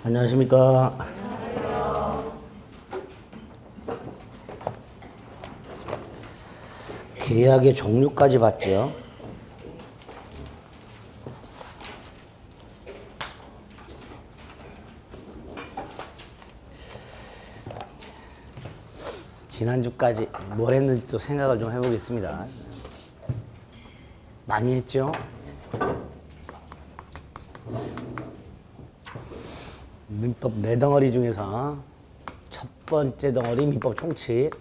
안녕하십니까. 계약의 종류까지 봤죠. 지난주까지 뭘 했는지 또 생각을 좀 해보겠습니다. 많이 했죠? 민법 4덩어리 중에서 첫 번째 덩어리 민법 총칙.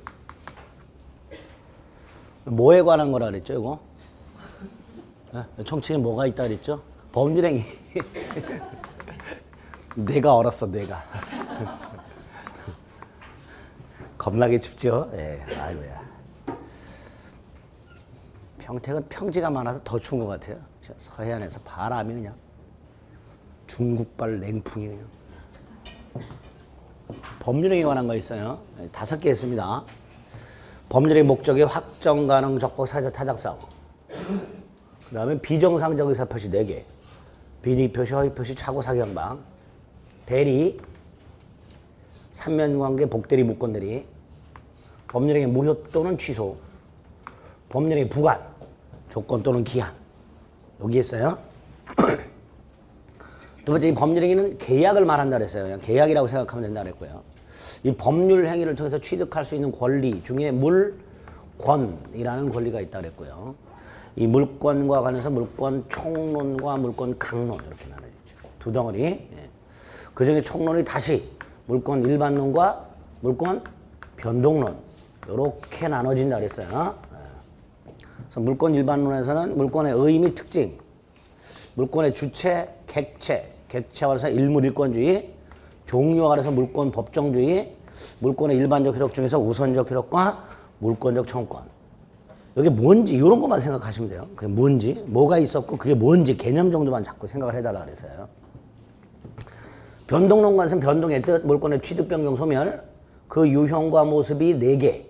뭐에 관한 거라 그랬죠, 이거? 총칙에 뭐가 있다 그랬죠? 법률행위. 내가 얼었어, 내가. 겁나게 춥죠? 예, 아이고야. 평택은 평지가 많아서 더 추운 것 같아요. 서해안에서 바람이 그냥 중국발 냉풍이 그냥. 법률행위에 관한 거 있어요. 5개 있습니다. 법률의 목적의 확정 가능 적법 사회적 타당성. 그 다음에 비정상적 의사 표시 4개. 비리 표시, 허위 표시, 착오 사기 양방. 대리, 삼면관계, 복대리, 무권대리. 법률행위 무효 또는 취소. 법률행위 부관, 조건 또는 기한. 여기 있어요. 두 번째, 이 법률행위는 계약을 말한다 그랬어요. 그냥 계약이라고 생각하면 된다 그랬고요. 이 법률 행위를 통해서 취득할 수 있는 권리 중에 물권이라는 권리가 있다 그랬고요. 이 물권과 관해서 물권 총론과 물권 강론 이렇게 나눠지죠. 두 덩어리. 그 중에 총론이 다시 물권 일반론과 물권 변동론 이렇게 나눠진다 그랬어요. 그래서 물권 일반론에서는 물권의 의미 특징, 물권의 주체, 객체와 그래서 일물일권주의, 종류와 그래서 물권 법정주의, 물권의 일반적 효력 중에서 우선적 효력과 물권적 청구권. 이게 뭔지 이런 것만 생각하시면 돼요. 그게 뭔지, 뭐가 있었고 그게 뭔지 개념 정도만 자꾸 생각을 해달라 그래서요. 변동론과는 변동의 뜻, 물권의 취득, 변경, 소멸, 그 유형과 모습이 4개.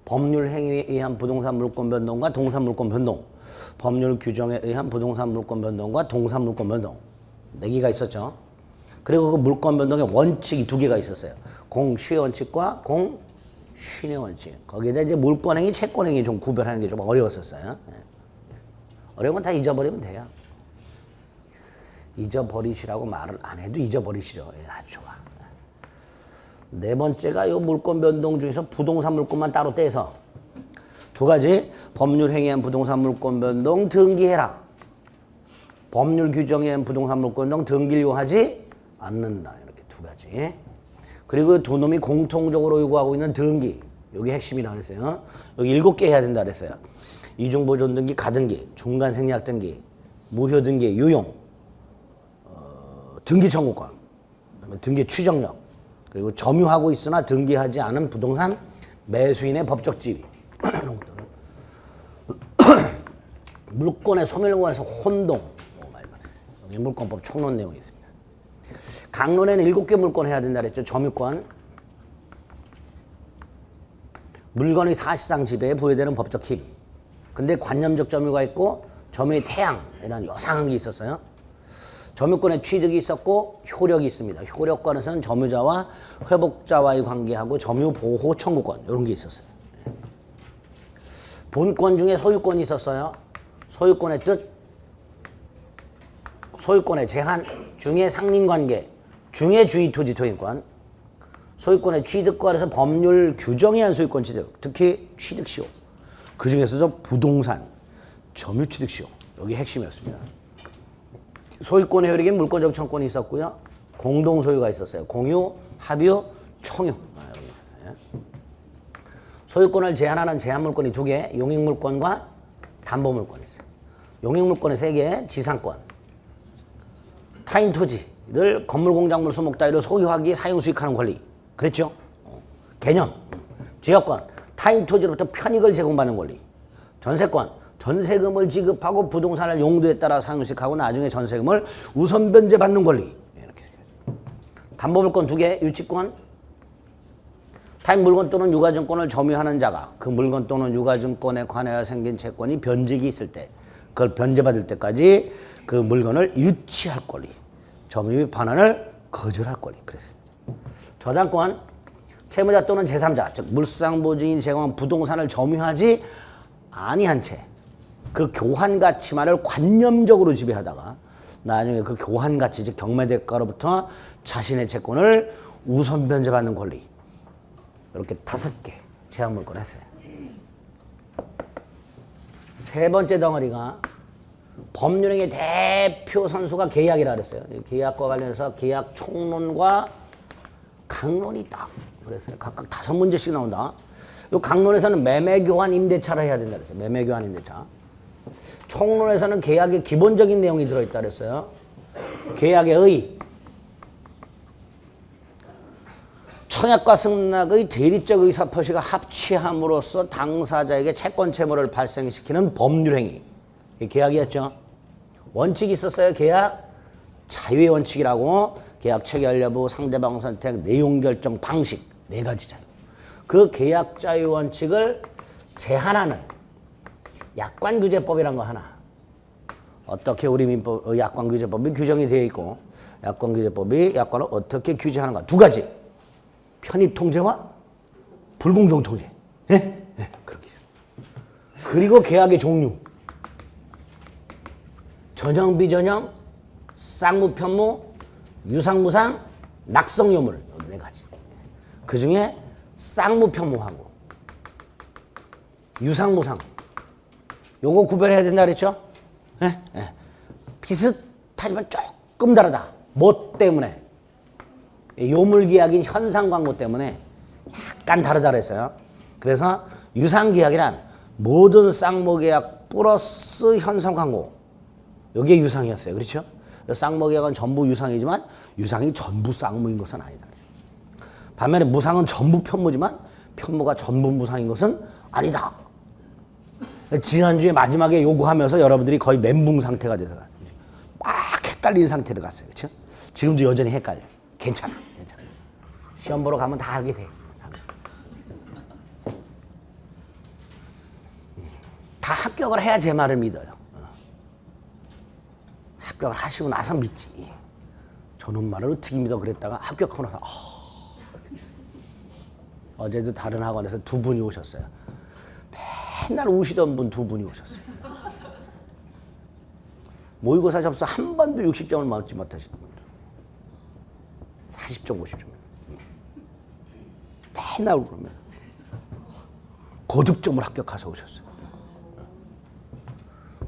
법률 행위에 의한 부동산 물권 변동과 동산 물권 변동, 법률 규정에 의한 부동산 물권 변동과 동산 물권 변동. 4개가 있었죠. 그리고 그 물권 변동의 원칙이 2개가 있었어요. 공시의 원칙과 공신의 원칙. 거기에다 이제 물권행위, 채권행위 좀 구별하는 게 좀 어려웠었어요. 어려운 건 다 잊어버리면 돼요. 잊어버리시라고 말을 안 해도 잊어버리시죠. 아주 좋아. 4번째가 이 물권 변동 중에서 부동산 물권만 따로 떼서 2가지 법률 행위한 부동산 물권 변동 등기해라. 법률 규정에 의한 부동산 물권 변동 등기를 요하지 않는다. 이렇게 2가지. 그리고 2놈이 공통적으로 요구하고 있는 등기. 여기 핵심이라고 했어요. 여기 7개 해야 된다 그랬어요. 이중보존 등기, 가등기, 중간 생략 등기, 무효 등기, 유용, 등기 청구권, 그다음에 등기 취정력, 그리고 점유하고 있으나 등기하지 않은 부동산 매수인의 법적 지위. 이런 것들은 물권의 소멸과 관해서 혼동. 여기 물권법 총론 내용이 있습니다. 강론에는 7개 물권 해야 된다 그랬죠. 점유권, 물건의 사실상 지배에 부여되는 법적 힘. 근데 관념적 점유가 있고 점유의 태양이라는 요상한 게 있었어요. 점유권의 취득이 있었고 효력이 있습니다. 효력권에서는 점유자와 회복자와의 관계하고 점유보호 청구권 이런 게 있었어요. 본권 중에 소유권이 있었어요. 소유권의 뜻, 소유권의 제한, 중의 상린관계, 중의 주의토지 토인권, 소유권의 취득과 그래서 법률 규정에 의한 소유권 취득, 특히 취득시효, 그 중에서도 부동산, 점유취득시효, 여기 핵심이었습니다. 소유권의 효력인 물권적 청권이 있었고요. 공동소유가 있었어요. 공유, 합유, 총유. 여기 있었어요. 소유권을 제한하는 제한물권이 2개, 용익물권과 담보물권이 있어요. 용익물권의 3개, 지상권. 타인 토지를 건물, 공작물, 수목 따위로 소유하기, 사용, 수익하는 권리. 그랬죠? 개념. 지역권. 타인 토지로부터 편익을 제공받는 권리. 전세권. 전세금을 지급하고 부동산을 용도에 따라 사용식하고 나중에 전세금을 우선 변제받는 권리. 이렇게. 담보물권 2개, 유치권. 타인 물건 또는 유가증권을 점유하는 자가 그 물건 또는 유가증권에 관하여 생긴 채권이 변직이 있을 때 그걸 변제받을 때까지 그 물건을 유치할 권리. 점유의 반환을 거절할 권리. 그랬어요. 저당권 채무자 또는 제3자 즉 물상보증인이 제공한 부동산을 점유하지 아니한 채 그 교환 가치만을 관념적으로 지배하다가 나중에 그 교환 가치 즉 경매대가로부터 자신의 채권을 우선 변제받는 권리. 이렇게 5개 제한 물권 했어요. 세 번째 덩어리가 법률행위 대표 선수가 계약이라 그랬어요. 계약과 관련해서 계약 총론과 강론이 있다. 그랬어요. 각각 5문제씩 나온다. 이 강론에서는 매매교환 임대차를 해야 된다 그랬어요. 매매교환 임대차. 총론에서는 계약의 기본적인 내용이 들어있다 그랬어요. 계약의 의, 청약과 승낙의 대리적 의사표시가 합치함으로써 당사자에게 채권 채무를 발생시키는 법률행위. 계약이었죠. 원칙이 있었어요. 계약 자유의 원칙이라고. 계약 체결 여부, 상대방 선택, 내용 결정 방식 4가지 자유. 그 계약 자유 원칙을 제한하는 약관규제법이란 거 하나. 어떻게 우리 민법 약관규제법이 규정이 되어 있고 약관규제법이 약관을 어떻게 규제하는가 2가지. 편입통제와 불공정통제. 예? 예, 그렇게 있어요. 그리고 계약의 종류. 전형, 비전형, 쌍무편무, 유상무상, 낙성요물 4가지. 그 중에 쌍무편무하고 유상무상 요거 구별해야 된다 그랬죠? 예? 예. 비슷하지만 조금 다르다. 뭐 때문에? 요물계약인 현상광고 때문에 약간 다르다 그랬어요. 그래서 유상계약이란 모든 쌍무계약 플러스 현상광고. 여기에 유상이었어요. 그렇죠? 쌍무계약은 전부 유상이지만 유상이 전부 쌍무인 것은 아니다. 반면에 무상은 전부 편무지만 편무가 전부 무상인 것은 아니다. 지난주에 마지막에 요구하면서 여러분들이 거의 멘붕 상태가 돼서 막 헷갈린 상태로 갔어요. 그렇죠? 지금도 여전히 헷갈려. 괜찮아. 괜찮아. 시험 보러 가면 다 알게 돼. 다 합격을 해야 제 말을 믿어요. 합격을 하시고 나서 믿지. 저놈 말을 어떻게 믿어 그랬다가 합격하고 나서 어제도 다른 학원에서 2분이 오셨어요. 맨날 우시던 분 2분이 오셨어요. 모의고사 접수 한 번도 60점을 맞지 못하시는 분들. 40점, 50점. 맨날 그러면 고득점을 합격해서 오셨어요.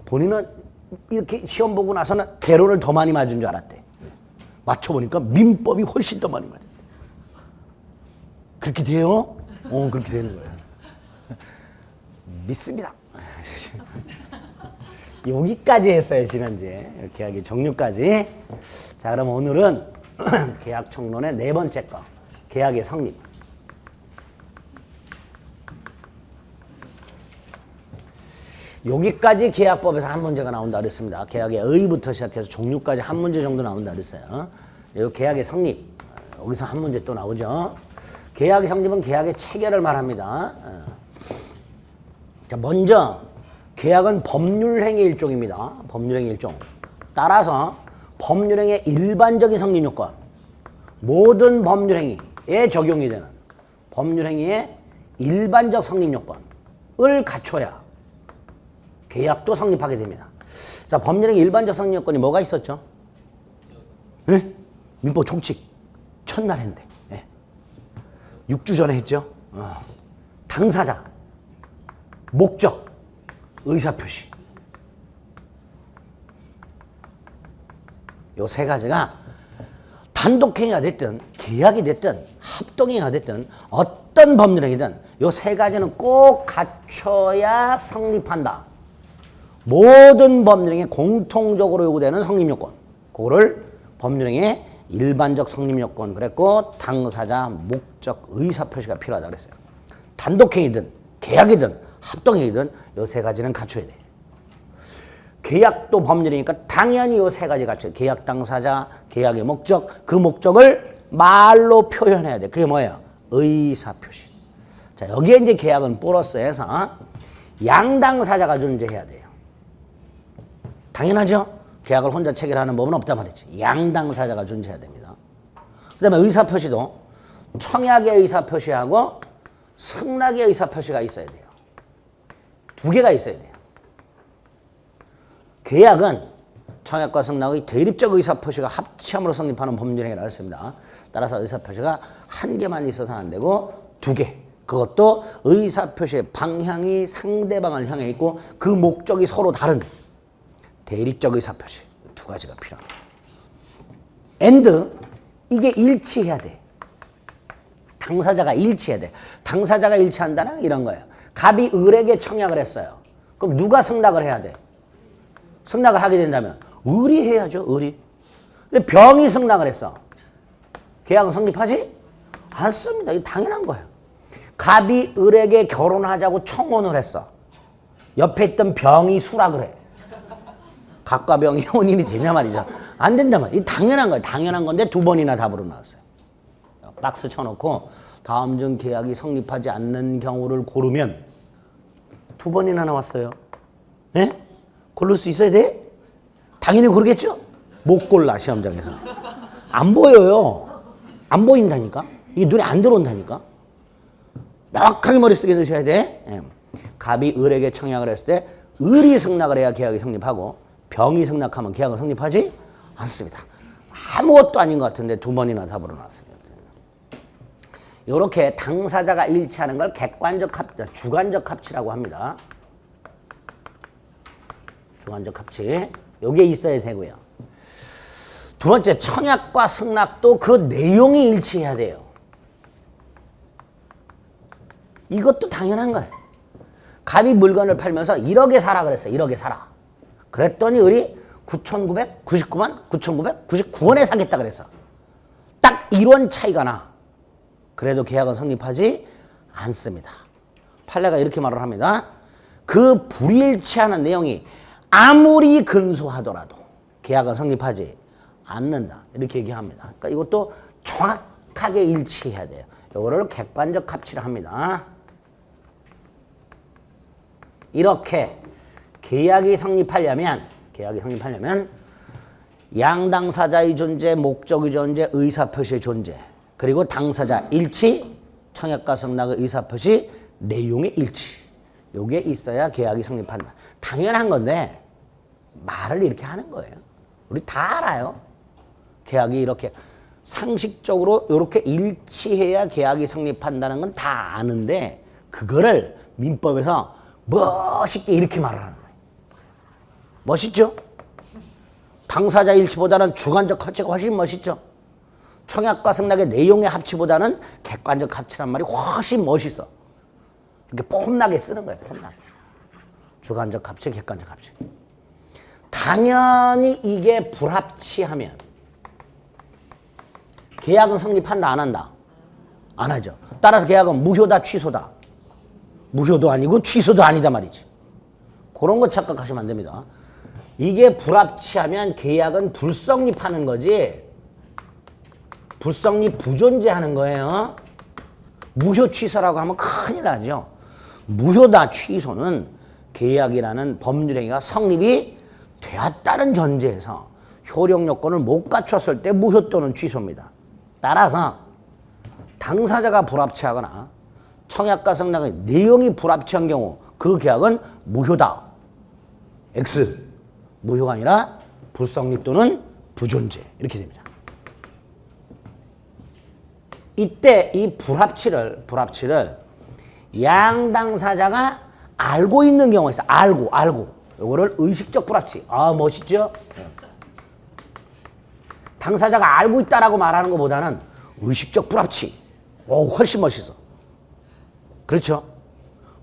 본인은 이렇게 시험 보고 나서는 개론을 더 많이 맞은 줄 알았대. 맞춰보니까 민법이 훨씬 더 많이 맞았대. 그렇게 돼요? 그렇게 되는 거예요. 믿습니다. 여기까지 했어요, 지난주에. 계약의 종류까지. 자, 그럼 오늘은 계약 총론의 4번째 거. 계약의 성립. 여기까지 계약법에서 한 문제가 나온다 그랬습니다. 계약의 의부터 시작해서 종류까지 한 문제 정도 나온다 그랬어요. 이 계약의 성립. 여기서 한 문제 또 나오죠. 계약의 성립은 계약의 체결을 말합니다. 자, 먼저 계약은 법률행위 일종입니다. 법률행위 일종. 따라서 법률행위의 일반적인 성립 요건, 모든 법률행위에 적용이 되는 법률행위의 일반적 성립 요건을 갖춰야 계약도 성립하게 됩니다. 자, 법률행위 일반적 성립 요건이 뭐가 있었죠? 네? 민법 총칙 첫날 했는데 6주 전에 했죠. 당사자, 목적, 의사표시. 요 3가지가 단독행위가 됐든 계약이 됐든 합동행위가 됐든 어떤 법률행위든 요 3가지는 꼭 갖춰야 성립한다. 모든 법률행위에 공통적으로 요구되는 성립요건. 그거를 법률행위의 일반적 성립요건 그랬고 당사자, 목적, 의사표시가 필요하다 그랬어요. 단독행위든 계약이든 합동행위든 요 3가지는 갖춰야 돼. 계약도 법률이니까 당연히 요 3가지 갖춰야 돼. 계약 당사자, 계약의 목적, 그 목적을 말로 표현해야 돼. 그게 뭐예요? 의사표시. 자, 여기에 이제 계약은 플러스해서 양당사자가 존재해야 돼요. 당연하죠? 계약을 혼자 체결하는 법은 없단 말이지. 양당사자가 존재해야 됩니다. 그 다음에 의사표시도 청약의 의사표시하고 승낙의 의사표시가 있어야 돼요. 두 개가 있어야 돼요. 계약은 청약과 승낙의 대립적 의사표시가 합치함으로 성립하는 법률행위라고 했습니다. 따라서 의사표시가 한 개만 있어서는 안 되고 두 개. 그것도 의사표시의 방향이 상대방을 향해 있고 그 목적이 서로 다른 대립적 의사표시. 두 가지가 필요합니다. and 이게 일치해야 돼. 당사자가 일치해야 돼. 당사자가 일치한다는 이런 거예요. 갑이 을에게 청약을 했어요. 그럼 누가 승낙을 해야 돼? 승낙을 하게 된다면 을이 해야죠. 을이. 근데 병이 승낙을 했어. 계약은 성립하지 않습니다. 이거 당연한 거예요. 갑이 을에게 결혼하자고 청혼을 했어. 옆에 있던 병이 수락을 해. 갑과 병이 혼인이 되냐 말이죠. 안 된단 말이야. 이거 당연한 거예요. 당연한 건데 두 번이나 답으로 나왔어요. 박스 쳐놓고 다음 중 계약이 성립하지 않는 경우를 고르면 두 번이나 나왔어요. 네? 고를 수 있어야 돼? 당연히 고르겠죠? 못 골라 시험장에서. 안 보여요. 안 보인다니까. 이게 눈에 안 들어온다니까. 명확하게 머릿속에 넣으셔야 돼. 예. 갑이 을에게 청약을 했을 때 을이 승낙을 해야 계약이 성립하고 병이 승낙하면 계약은 성립하지 않습니다. 아무것도 아닌 것 같은데 두 번이나 답으로 나왔습니다. 이렇게 당사자가 일치하는 걸 객관적 합, 주관적 합치라고 합니다. 주관적 합치. 요게 있어야 되고요. 두 번째, 청약과 승낙도 그 내용이 일치해야 돼요. 이것도 당연한 거예요. 갑이 물건을 팔면서 1억에 사라 그랬어요. 1억에 사라. 그랬더니 을이 9,999만 9,999원에 사겠다 그랬어. 딱 1원 차이가 나. 그래도 계약은 성립하지 않습니다. 판례가 이렇게 말을 합니다. 그 불일치하는 내용이 아무리 근소하더라도 계약은 성립하지 않는다. 이렇게 얘기합니다. 그러니까 이것도 정확하게 일치해야 돼요. 이거를 객관적 합치를 합니다. 이렇게 계약이 성립하려면 양당사자의 존재, 목적의 존재, 의사표시의 존재, 그리고 당사자 일치, 청약과 승낙의 의사표시, 내용의 일치. 요게 있어야 계약이 성립한다. 당연한 건데 말을 이렇게 하는 거예요. 우리 다 알아요. 계약이 이렇게 상식적으로 이렇게 일치해야 계약이 성립한다는 건 다 아는데 그거를 민법에서 멋있게 이렇게 말하는 거예요. 멋있죠? 당사자 일치보다는 주관적 합치가 훨씬 멋있죠? 청약과 승낙의 내용의 합치보다는 객관적 합치란 말이 훨씬 멋있어. 이렇게 폼나게 쓰는 거예요. 폼나게. 주관적 합치, 객관적 합치. 당연히 이게 불합치하면 계약은 성립한다, 안 한다? 안 하죠. 따라서 계약은 무효다, 취소다. 무효도 아니고 취소도 아니다 말이지. 그런 거 착각하시면 안 됩니다. 이게 불합치하면 계약은 불성립하는 거지 불성립 부존재하는 거예요. 무효 취소라고 하면 큰일 나죠. 무효다 취소는 계약이라는 법률행위가 성립이 되었다는 전제에서 효력 요건을 못 갖췄을 때 무효 또는 취소입니다. 따라서 당사자가 불합치하거나 청약과 승낙의 내용이 불합치한 경우 그 계약은 무효다. X. 무효가 아니라 불성립 또는 부존재. 이렇게 됩니다. 이때 이 불합치를 양당사자가 알고 있는 경우가 있어요. 알고. 요거를 의식적 불합치. 아, 멋있죠? 당사자가 알고 있다라고 말하는 것보다는 의식적 불합치. 오, 훨씬 멋있어. 그렇죠?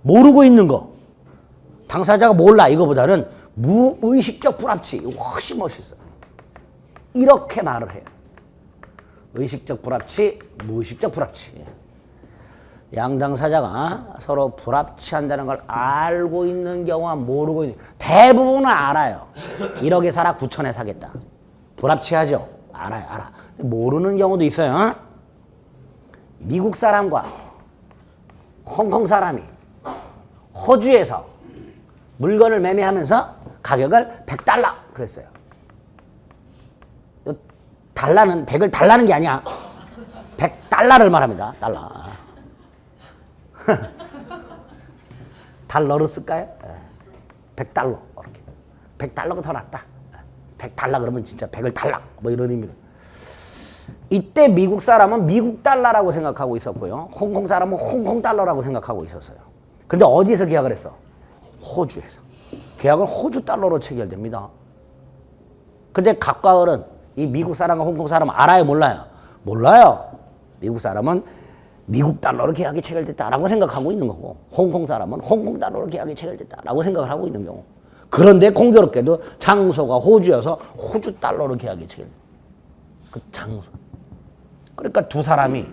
모르고 있는 거. 당사자가 몰라 이거보다는 무의식적 불합치. 훨씬 멋있어. 이렇게 말을 해요. 의식적 불합치, 무의식적 불합치. 양당사자가 서로 불합치한다는 걸 알고 있는 경우와 모르고 있는 대부분은 알아요. 1억에 사라 9천에 사겠다. 불합치하죠? 알아. 모르는 경우도 있어요. 미국 사람과 홍콩 사람이 호주에서 물건을 매매하면서 가격을 100달러 그랬어요. 달러는 100을 달라는 게 아니야. 달러를 말합니다. 달러. 달러로 쓸까요? 100달러 이렇게. 100달러가 더 낫다. 100달러 그러면 진짜 100을 달라 뭐 이런 의미로. 이때 미국 사람은 미국 달러라고 생각하고 있었고요. 홍콩 사람은 홍콩 달러라고 생각하고 있었어요. 근데 어디서 계약을 했어? 호주에서. 계약은 호주 달러로 체결됩니다. 근데 각과을은 이 미국 사람과 홍콩 사람은 알아요, 몰라요? 몰라요. 미국 사람은 미국 달러로 계약이 체결됐다라고 생각하고 있는 거고, 홍콩 사람은 홍콩 달러로 계약이 체결됐다라고 생각을 하고 있는 경우. 그런데 공교롭게도 장소가 호주여서 호주 달러로 계약이 체결돼. 그 장소. 그러니까 두 사람이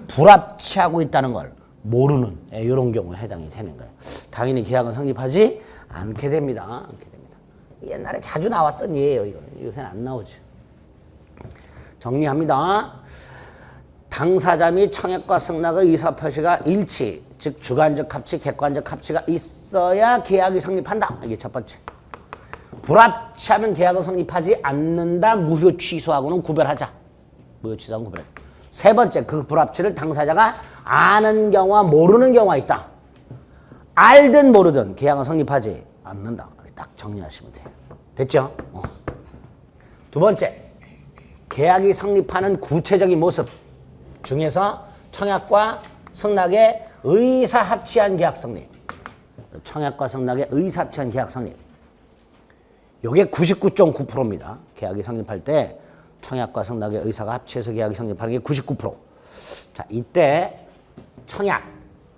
불합치하고 있다는 걸 모르는 이런 경우에 해당이 되는 거예요. 당연히 계약은 성립하지 않게 됩니다. 옛날에 자주 나왔던 예예요. 이거 요새는 안 나오죠. 정리합니다. 당사자 및 청약과 승낙의 의사표시가 일치, 즉 주관적 합치, 객관적 합치가 있어야 계약이 성립한다. 이게 첫 번째. 불합치하면 계약은 성립하지 않는다. 무효 취소하고는 구별하자. 무효 취소하고는 구별하자. 세 번째, 그 불합치를 당사자가 아는 경우와 모르는 경우가 있다. 알든 모르든 계약은 성립하지 않는다. 딱 정리하시면 돼요. 됐죠? 두 번째, 계약이 성립하는 구체적인 모습 중에서 청약과 승낙의 의사합치한 계약 성립. 청약과 승낙의 의사합치한 계약 성립. 이게 99.9%입니다. 계약이 성립할 때 청약과 승낙의 의사가 합치해서 계약이 성립하는 게 99%. 자, 이때 청약.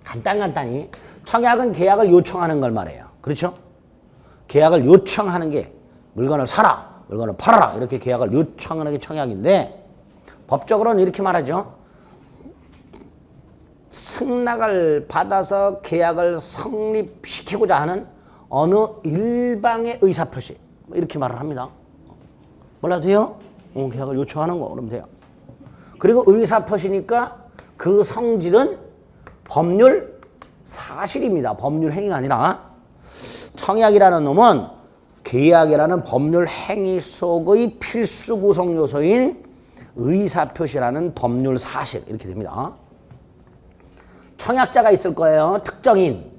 간단히. 청약은 계약을 요청하는 걸 말해요. 그렇죠? 계약을 요청하는 게 물건을 사라, 물건을 팔아라 이렇게 계약을 요청하는 게 청약인데 법적으로는 이렇게 말하죠. 승낙을 받아서 계약을 성립시키고자 하는 어느 일방의 의사표시 이렇게 말을 합니다. 몰라도 돼요? 계약을 요청하는 거 그러면 돼요. 그리고 의사표시니까 그 성질은 법률 사실입니다. 법률 행위가 아니라 청약이라는 놈은 계약이라는 법률 행위 속의 필수 구성 요소인 의사표시라는 법률 사실 이렇게 됩니다. 청약자가 있을 거예요. 특정인.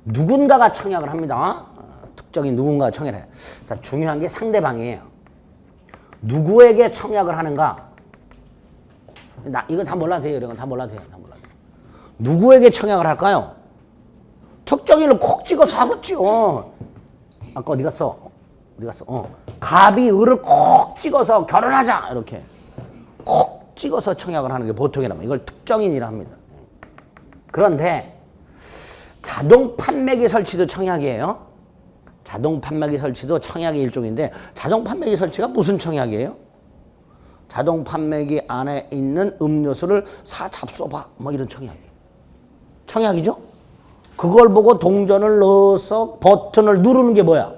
누군가가 청약을 합니다. 특정인 누군가가 청약을 해요. 자, 중요한 게 상대방이에요. 누구에게 청약을 하는가? 이건 다 몰라도 돼요. 이건 다 몰라도 돼요. 누구에게 청약을 할까요? 특정인을 콕 찍어서 하겠지요. 아까 어디 갔어? 갑이 을을 콕 찍어서 결혼하자 이렇게 콕 찍어서 청약을 하는 게 보통이라면 이걸 특정인이라 합니다. 그런데 자동 판매기 설치도 청약이에요. 자동 판매기 설치도 청약의 일종인데 자동 판매기 설치가 무슨 청약이에요? 자동 판매기 안에 있는 음료수를 사 잡숴봐 뭐 이런 청약이에요. 청약이죠? 그걸 보고 동전을 넣어서 버튼을 누르는 게 뭐야?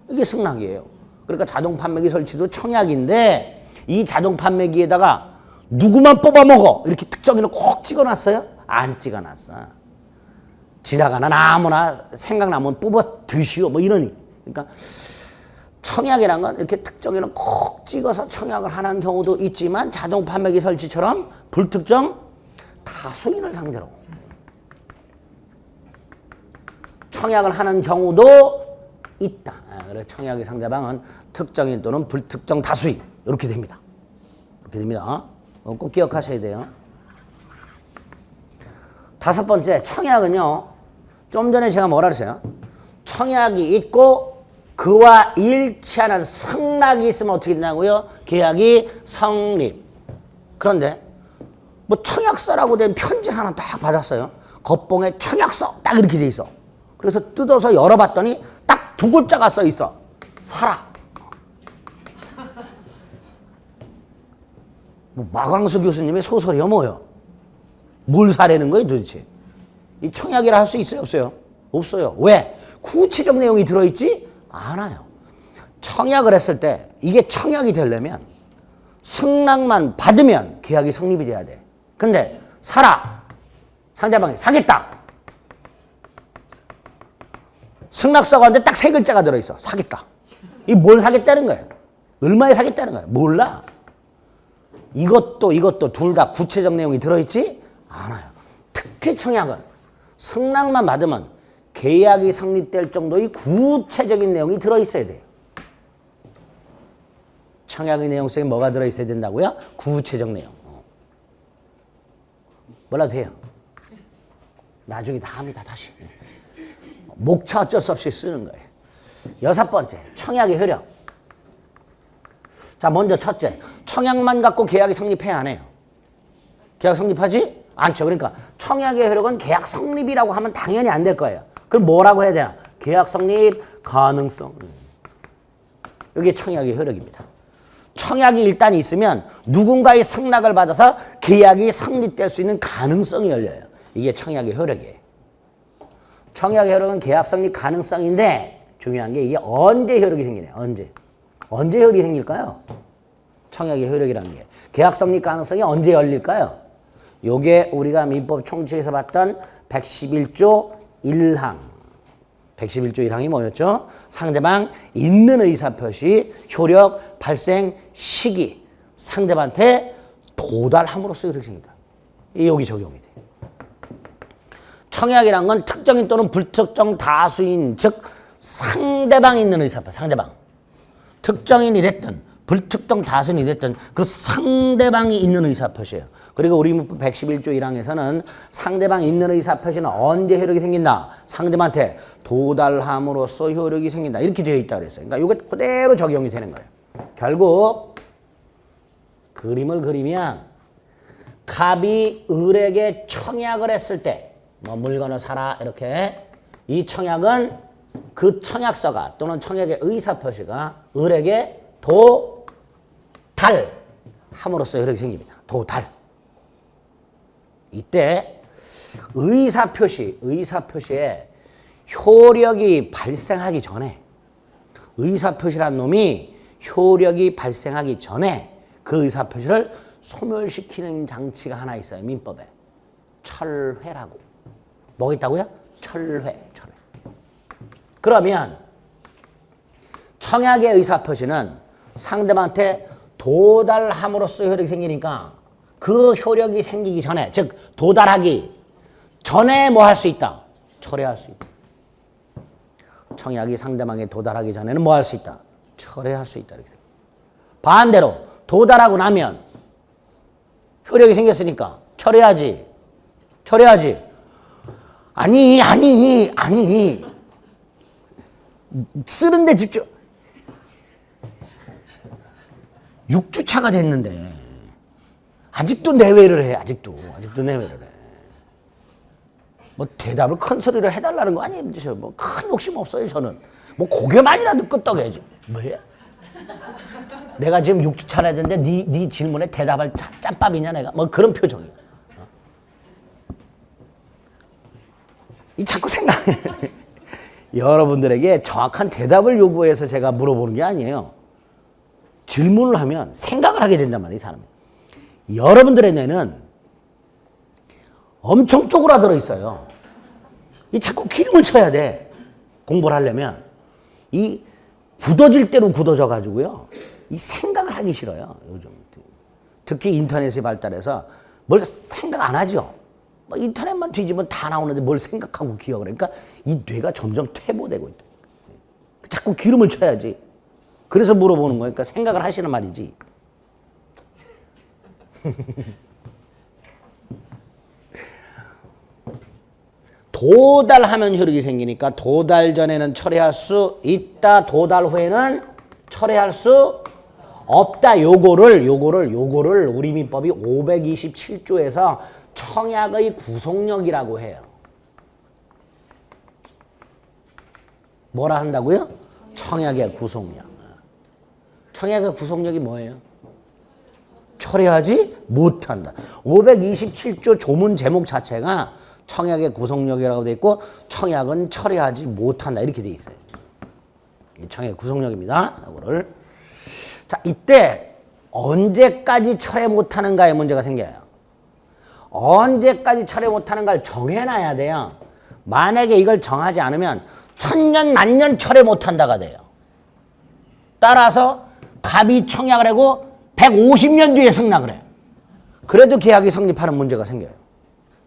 이게 승낙이에요. 그러니까 자동 판매기 설치도 청약인데 이 자동 판매기에다가 누구만 뽑아 먹어 이렇게 특정인을 콕 찍어놨어요? 안 찍어놨어. 지나가는 아무나 생각나면 뽑아 드시오 뭐 이러니. 그러니까 청약이란 건 이렇게 특정인을 콕 찍어서 청약을 하는 경우도 있지만 자동 판매기 설치처럼 불특정 다수인을 상대로 청약을 하는 경우도 있다. 그래서 청약의 상대방은 특정인 또는 불특정 다수인 이렇게 됩니다. 이렇게 됩니다. 꼭 기억하셔야 돼요. 다섯 번째, 청약은요. 좀 전에 제가 뭐라 그랬어요? 청약이 있고 그와 일치하는 승낙이 있으면 어떻게 되냐고요? 계약이 성립. 그런데 뭐 청약서라고 된 편지 하나 딱 받았어요. 겉봉에 청약서 딱 이렇게 돼 있어. 그래서 뜯어서 열어봤더니 딱 두 글자가 써 있어. 사라. 뭐 마광수 교수님의 소설이요 뭐요? 뭘 사라는 거예요 도대체? 이 청약이라 할 수 있어요 없어요? 없어요. 왜? 구체적 내용이 들어있지 않아요. 청약을 했을 때 이게 청약이 되려면 승낙만 받으면 계약이 성립이 돼야 돼. 근데 사라. 상대방이 사겠다. 승낙서가 왔는데 딱 세 글자가 들어있어. 사겠다. 이 뭘 사겠다는 거예요? 얼마에 사겠다는 거예요? 몰라. 이것도 둘 다 구체적 내용이 들어있지 않아요. 특히 청약은 승낙만 받으면 계약이 성립될 정도의 구체적인 내용이 들어있어야 돼요. 청약의 내용 속에 뭐가 들어있어야 된다고요? 구체적 내용. 몰라도 돼요. 나중에 다 합니다. 다시. 목차 어쩔 수 없이 쓰는 거예요. 6번째, 청약의 효력. 자, 먼저 첫째, 청약만 갖고 계약이 성립해야 안 해요. 계약 성립하지 않죠. 그러니까 청약의 효력은 계약 성립이라고 하면 당연히 안 될 거예요. 그럼 뭐라고 해야 되나? 계약 성립 가능성. 이게 청약의 효력입니다. 청약이 일단 있으면 누군가의 승낙을 받아서 계약이 성립될 수 있는 가능성이 열려요. 이게 청약의 효력이에요. 청약의 효력은 계약 성립 가능성인데 중요한 게 이게 언제 효력이 생기냐. 언제 효력이 생길까요? 청약의 효력이라는 게. 계약 성립 가능성이 언제 열릴까요? 요게 우리가 민법 총칙에서 봤던 111조 1항. 111조 1항이 뭐였죠? 상대방 있는 의사표시, 효력, 발생, 시기. 상대방한테 도달함으로써 효력이 생긴다. 여기 적용이 돼요. 청약이란 건 특정인 또는 불특정 다수인, 즉 상대방이 있는 의사표, 상대방. 특정인이 됐든 불특정 다수인이 됐든 그 상대방이 있는 의사표시예요. 그리고 우리 민법 111조 1항에서는 상대방이 있는 의사표시는 언제 효력이 생긴다? 상대방한테 도달함으로써 효력이 생긴다. 이렇게 되어 있다 그랬어요. 그러니까 이게 그대로 적용이 되는 거예요. 결국 그림을 그리면 갑이 을에게 청약을 했을 때 뭐 물건을 사라 이렇게 이 청약은 그 청약서가 또는 청약의 의사표시가 을에게 도달함으로써 효력이 생깁니다. 도달. 이때 의사표시에 효력이 발생하기 전에 의사표시란 놈이 효력이 발생하기 전에 그 의사표시를 소멸시키는 장치가 하나 있어요. 민법에. 철회라고. 뭐 있다고요? 철회. 그러면 청약의 의사표시는 상대방한테 도달함으로써 효력이 생기니까 그 효력이 생기기 전에, 즉 도달하기 전에 뭐 할 수 있다? 철회할 수 있다. 청약이 상대방에 도달하기 전에는 뭐 할 수 있다? 철회할 수 있다. 이렇게. 반대로 도달하고 나면 효력이 생겼으니까 철회하지. 아니. 쓰는데 집중. 6주차가 됐는데 아직도 내외를 해. 아직도 내외를 해. 뭐 대답을 큰 소리로 해달라는 거 아니에요. 뭐 큰 욕심 없어요. 저는 뭐 고개만이라도 끄떡해야지. 뭐야? 내가 지금 6주차를 했는데 네 질문에 대답할 짬밥이냐 내가. 뭐 그런 표정이야. 이 자꾸 생각해. 여러분들에게 정확한 대답을 요구해서 제가 물어보는 게 아니에요. 질문을 하면 생각을 하게 된단 말이에요, 사람이. 여러분들의 뇌는 엄청 쪼그라들어 있어요. 이 자꾸 기름을 쳐야 돼. 공부를 하려면. 이 굳어질 대로 굳어져 가지고요. 이 생각을 하기 싫어요, 요즘. 특히 인터넷이 발달해서 뭘 생각 안 하죠. 뭐 인터넷만 뒤지면 다 나오는데 뭘 생각하고 기억을 해. 그러니까 이 뇌가 점점 퇴보되고 있다. 자꾸 기름을 쳐야지. 그래서 물어보는 거니까 생각을 하시는 말이지. 도달하면 효력이 생기니까 도달 전에는 철회할 수 있다. 도달 후에는 철회할 수 없다. 요거를 우리 민법이 527조에서 청약의 구속력이라고 해요. 뭐라 한다고요? 청약의 구속력. 청약의 구속력이 뭐예요? 철회하지 못한다. 527조 조문 제목 자체가 청약의 구속력이라고 돼 있고 청약은 철회하지 못한다. 이렇게 돼 있어요. 청약의 구속력입니다. 이거를. 자, 이때 언제까지 철회 못하는가에 문제가 생겨요. 언제까지 철회 못하는가를 정해놔야 돼요. 만약에 이걸 정하지 않으면 천년 만년 철회 못한다가 돼요. 따라서 갑이 청약을 하고 150년 뒤에 승낙을 해요. 그래도 계약이 성립하는 문제가 생겨요.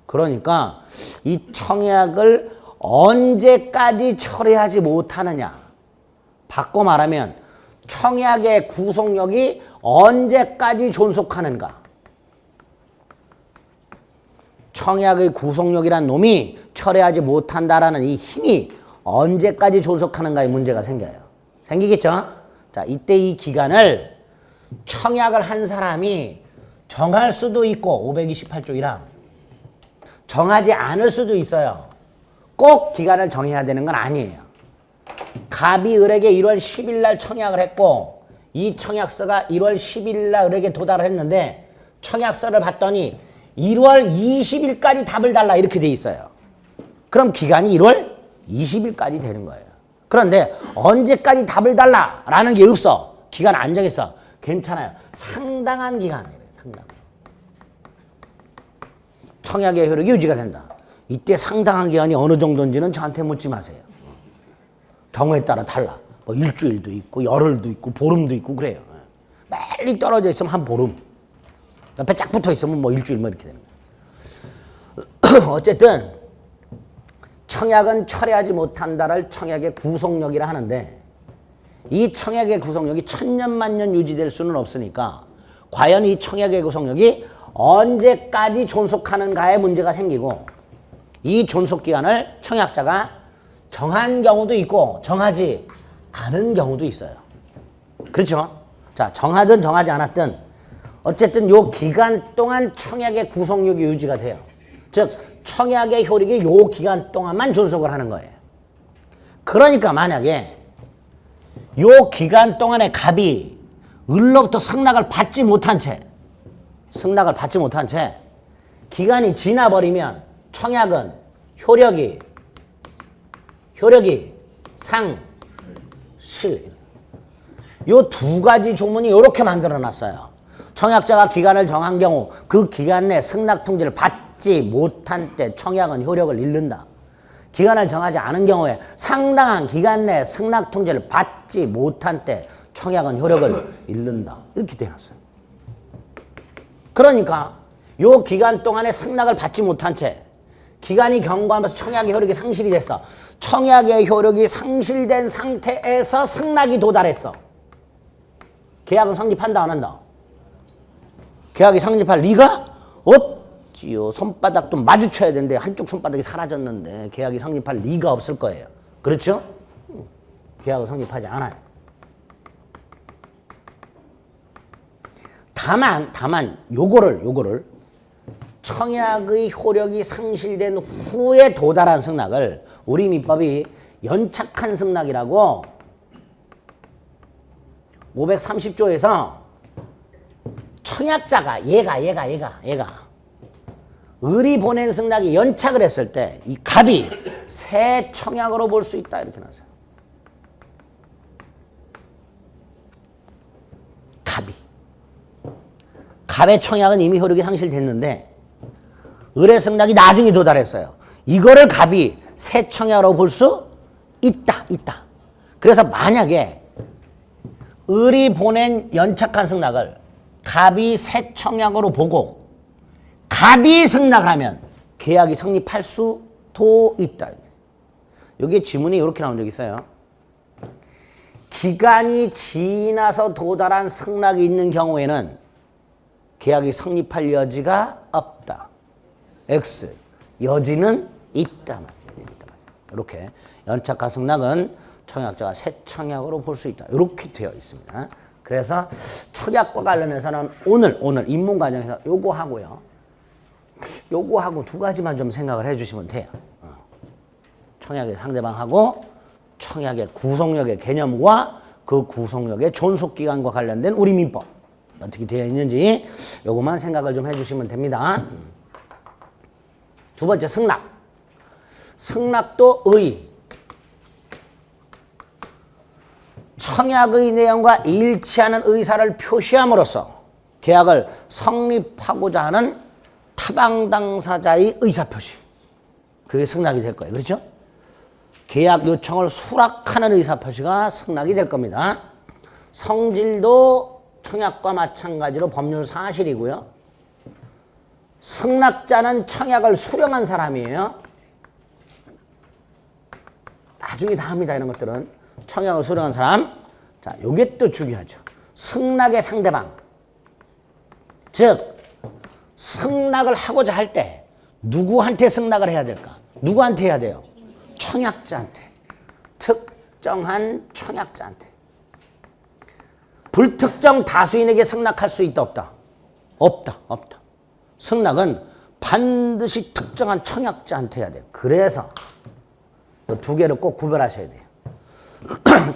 그러니까 이 청약을 언제까지 철회하지 못하느냐. 바꿔 말하면 청약의 구속력이 언제까지 존속하는가. 청약의 구속력이란 놈이 철회하지 못한다라는 이 힘이 언제까지 존속하는가의 문제가 생겨요. 생기겠죠? 자, 이때 이 기간을 청약을 한 사람이 정할 수도 있고 528조 1항 정하지 않을 수도 있어요. 꼭 기간을 정해야 되는 건 아니에요. 갑이 을에게 1월 10일 날 청약을 했고 이 청약서가 1월 10일 날 을에게 도달을 했는데 청약서를 봤더니 1월 20일까지 답을 달라 이렇게 돼 있어요. 그럼 기간이 1월 20일까지 되는 거예요. 그런데 언제까지 답을 달라라는 게 없어. 기간 안 정했어. 괜찮아요. 상당한 기간이에요. 상당. 청약의 효력이 유지가 된다. 이때 상당한 기간이 어느 정도인지는 저한테 묻지 마세요. 경우에 따라 달라. 뭐 일주일도 있고 열흘도 있고 보름도 있고 그래요. 멀리 떨어져 있으면 한 보름. 옆에 쫙 붙어 있으면 뭐 일주일 뭐 이렇게 되는 거예요. 어쨌든 청약은 철회하지 못한다를 청약의 구속력이라 하는데 이 청약의 구속력이 천년만년 유지될 수는 없으니까 과연 이 청약의 구속력이 언제까지 존속하는가에 문제가 생기고 이 존속기간을 청약자가 정한 경우도 있고 정하지 않은 경우도 있어요. 그렇죠? 자, 정하든 정하지 않았든 어쨌든 요 기간 동안 청약의 구속력이 유지가 돼요. 즉 청약의 효력이 요 기간 동안만 존속을 하는 거예요. 그러니까 만약에 요 기간 동안에 갑이 을로부터 승낙을 받지 못한 채 기간이 지나버리면 청약은 효력이 상실. 요 두 가지 조문이 이렇게 만들어 놨어요. 청약자가 기간을 정한 경우 그 기간 내 승낙 통지를 받지 못한 때 청약은 효력을 잃는다. 기간을 정하지 않은 경우에 상당한 기간 내 승낙 통지를 받지 못한 때 청약은 효력을 잃는다. 이렇게 되어 놨어요. 그러니까 요 기간 동안에 승낙을 받지 못한 채 기간이 경과하면서 청약의 효력이 상실이 됐어. 청약의 효력이 상실된 상태에서 승낙이 도달했어. 계약은 성립한다 안 한다? 계약이 성립할 리가 없지요. 손바닥도 마주쳐야 되는데 한쪽 손바닥이 사라졌는데 계약이 성립할 리가 없을 거예요. 그렇죠? 계약은 성립하지 않아요. 다만 요거를 청약의 효력이 상실된 후에 도달한 승낙을 우리 민법이 연착한 승낙이라고 530조에서 청약자가 얘가 을이 보낸 승낙이 연착을 했을 때 이 갑이 새 청약으로 볼 수 있다 이렇게 나왔어요. 갑의 청약은 이미 효력이 상실됐는데 을의 승낙이 나중에 도달했어요. 이거를 갑이 새 청약으로 볼 수 있다. 그래서 만약에 을이 보낸 연착한 승낙을 갑이 새 청약으로 보고 갑이 승낙을 하면 계약이 성립할 수도 있다. 여기에 지문이 이렇게 나온 적이 있어요. 기간이 지나서 도달한 승낙이 있는 경우에는 계약이 성립할 여지가 없다. X. 여지는 있다. 이렇게 연착한 승낙은 청약자가 새 청약으로 볼 수 있다. 이렇게 되어 있습니다. 그래서 청약과 관련해서는 오늘 입문 과정에서 요거 하고요. 요거하고 두 가지만 좀 생각을 해주시면 돼요. 청약의 상대방하고 청약의 구속력의 개념과 그 구속력의 존속기간과 관련된 우리 민법 어떻게 되어 있는지 요것만 생각을 좀 해주시면 됩니다. 두 번째 승낙. 승낙도 청약의 내용과 일치하는 의사를 표시함으로써 계약을 성립하고자 하는 타방 당사자의 의사표시. 그게 승낙이 될 거예요. 그렇죠? 계약 요청을 수락하는 의사표시가 승낙이 될 겁니다. 성질도 청약과 마찬가지로 법률 사실이고요. 승낙자는 청약을 수령한 사람이에요. 나중에 다 합니다. 이런 것들은. 청약을 수령한 사람. 자, 요게 또 중요하죠. 승낙의 상대방. 즉 승낙을 하고자 할 때 누구한테 승낙을 해야 될까? 누구한테 해야 돼요? 청약자한테. 특정한 청약자한테. 불특정 다수인에게 승낙할 수 있다 없다? 없다. 없다. 승낙은 반드시 특정한 청약자한테 해야 돼요. 그래서 두 개를 꼭 구별하셔야 돼요.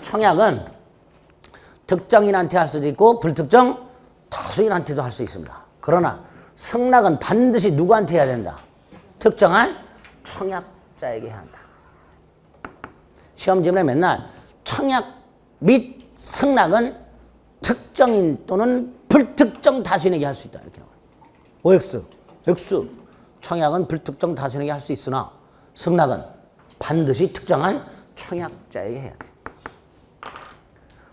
청약은 특정인한테 할 수도 있고 불특정 다수인한테도 할 수 있습니다. 그러나 승낙은 반드시 누구한테 해야 된다? 특정한 청약자에게 해야 한다. 시험 질문에 맨날 청약 및 승낙은 특정인 또는 불특정 다수인에게 할 수 있다. 이렇게 나와요. OX, X. 청약은 불특정 다수인에게 할 수 있으나 승낙은 반드시 특정한 청약자에게 해야 돼.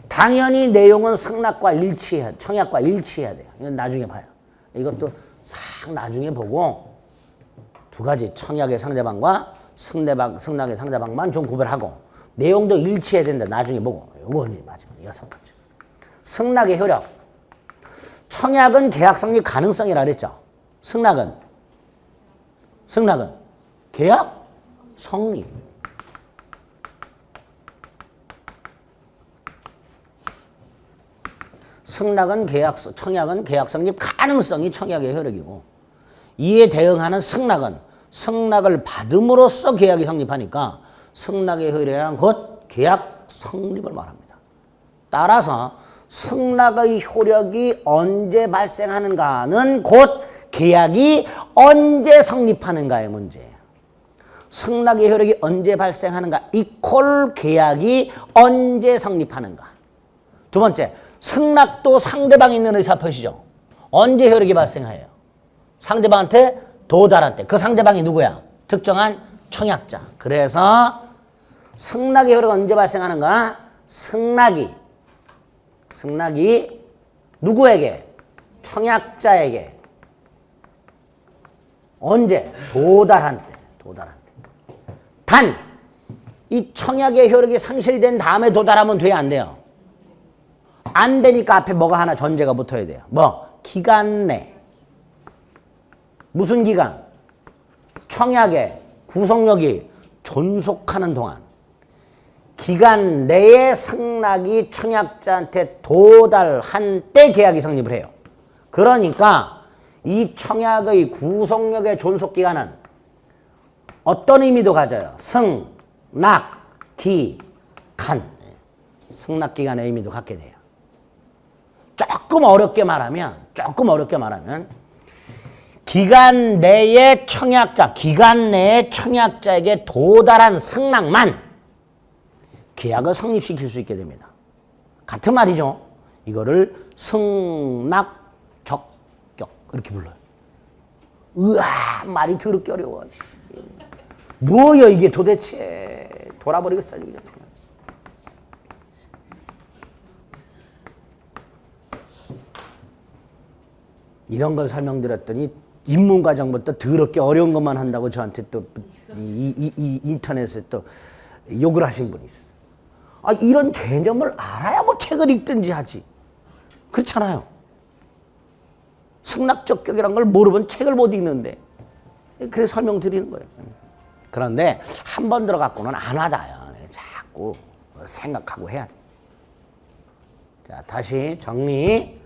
당연히 내용은 승낙과 일치해야, 청약과 일치해야 돼요. 이건 나중에 봐요. 이것도 싹 나중에 보고 두 가지 청약의 상대방과 승낙의 상대방만 좀 구별하고 내용도 일치해야 된다. 나중에 보고. 요건 마지막 6번째. 승낙의 효력. 청약은 계약 성립 가능성이라 그랬죠. 승낙은 계약 성립. 청약은 계약 성립 가능성이 청약의 효력이고 이에 대응하는 승낙을 받음으로써 계약이 성립하니까 승낙의 효력이란 곧 계약 성립을 말합니다. 따라서 승낙의 효력이 언제 발생하는가는 곧 계약이 언제 성립하는가의 문제예요. 승낙의 효력이 언제 발생하는가 이퀄 계약이 언제 성립하는가. 두 번째, 승낙도 상대방이 있는 의사표시죠. 언제 효력이 발생해요? 상대방한테 도달할 때. 그 상대방이 누구야? 특정한 청약자. 그래서 승낙의 효력이 언제 발생하는가? 승낙이 누구에게? 청약자에게. 언제? 도달한 때. 단, 이 청약의 효력이 상실된 다음에 도달하면 돼요? 안 돼요? 안 되니까 앞에 뭐가 하나 전제가 붙어야 돼요. 뭐? 기간 내. 무슨 기간? 청약의 구속력이 존속하는 동안. 기간 내에 승낙이 청약자한테 도달한 때 계약이 성립을 해요. 그러니까 이 청약의 구속력의 존속기간은 어떤 의미도 가져요? 승낙기간의 의미도 갖게 돼요. 조금 어렵게 말하면 기간 내에 청약자에게 도달한 승낙만 계약을 성립시킬 수 있게 됩니다. 같은 말이죠. 이거를 승낙 적격 이렇게 불러요. 으아, 말이 더럽게 어려워. 뭐야 이게 도대체. 돌아버리겠어. 이런 걸 설명드렸더니 입문과정부터 더럽게 어려운 것만 한다고 저한테 또 이 인터넷에 또 욕을 하신 분이 있어요. 아, 이런 개념을 알아야 뭐 책을 읽든지 하지. 그렇잖아요. 승낙적격이란 걸 모르면 책을 못 읽는데. 그래서 설명드리는 거예요. 그런데 한 번 들어갖고는 안 와닿아요. 자꾸 생각하고 해야 돼. 자, 다시 정리.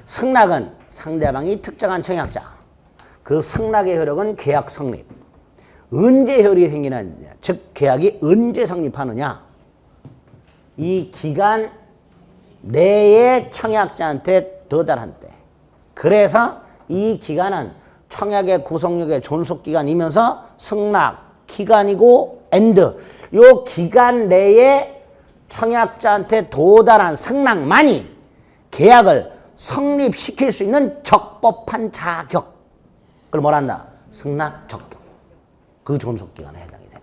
승낙은 상대방이 특정한 청약자. 그 승낙의 효력은 계약 성립. 언제 효력이 생기느냐. 즉 계약이 언제 성립하느냐. 이 기간 내에 청약자한테 도달한 때. 그래서 이 기간은 청약의 구속력의 존속기간이면서 승낙 기간이고 요 기간 내에 청약자한테 도달한 승낙만이 계약을 성립시킬 수 있는 적법한 자격. 그걸 뭐란다? 승낙 적격. 그 존속기간에 해당이 됩니다.